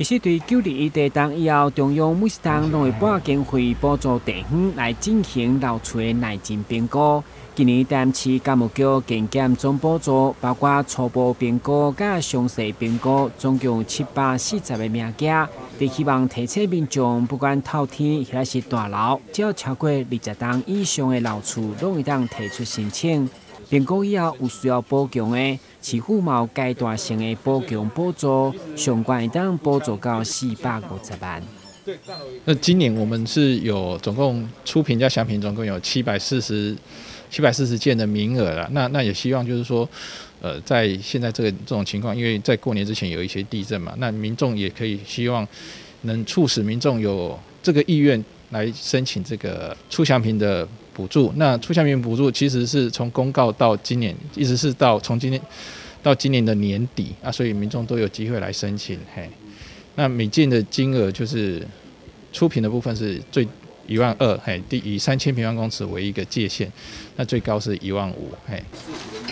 其实对921地震以后，中央每档拢会拨经费补助地方来进行楼厝的耐震评估。今年台南市教育局精简总补助，包括初步评估甲详细评估，总共740个名额。就希望提醒民众，不管透天还是大楼，只要超过20栋以上的楼厝，拢会当提出申请。评估以后有需要补强的，市府有阶段性的补强补助，上悬会当补助到450万。那今年我们是有总共初评加详评，总共有740件的名额了。那也希望就是说，在现在这种情况，因为在过年之前有一些地震嘛，那民众也可以希望能促使民众有这个意愿来申请这个初详评的补助。那初详评补助其实是从公告到今年，一直是从今年到今年的年底啊，所以民众都有机会来申请。那每件的金额就是初评的部分是最12000，以3000平方公尺为一个界限，那最高是15000。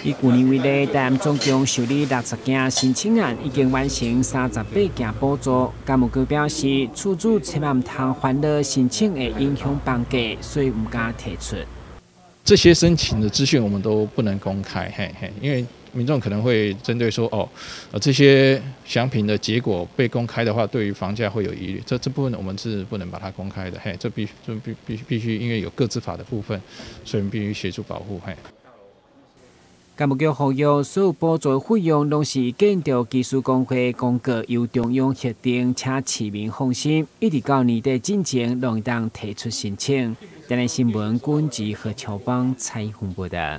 以去年为例，台南总共受理60件申请案，已经完成38件补助。教育局表示，厝主千万唔通烦恼申请会影响房价，所以唔敢提出。这些申请的资讯我们都不能公开，因为民众可能会针对说，这些详评的结果被公开的话，对于房价会有疑虑。这部分我们是不能把它公开的，这必须，因为有个资法的部分，所以我们必须协助保护。教育局呼吁，所有补助费用拢是建筑技术工会公告由中央核定，且市民放心，一直到年底之前，拢会当提出申请。台南新闻，军职和侨邦采访报道。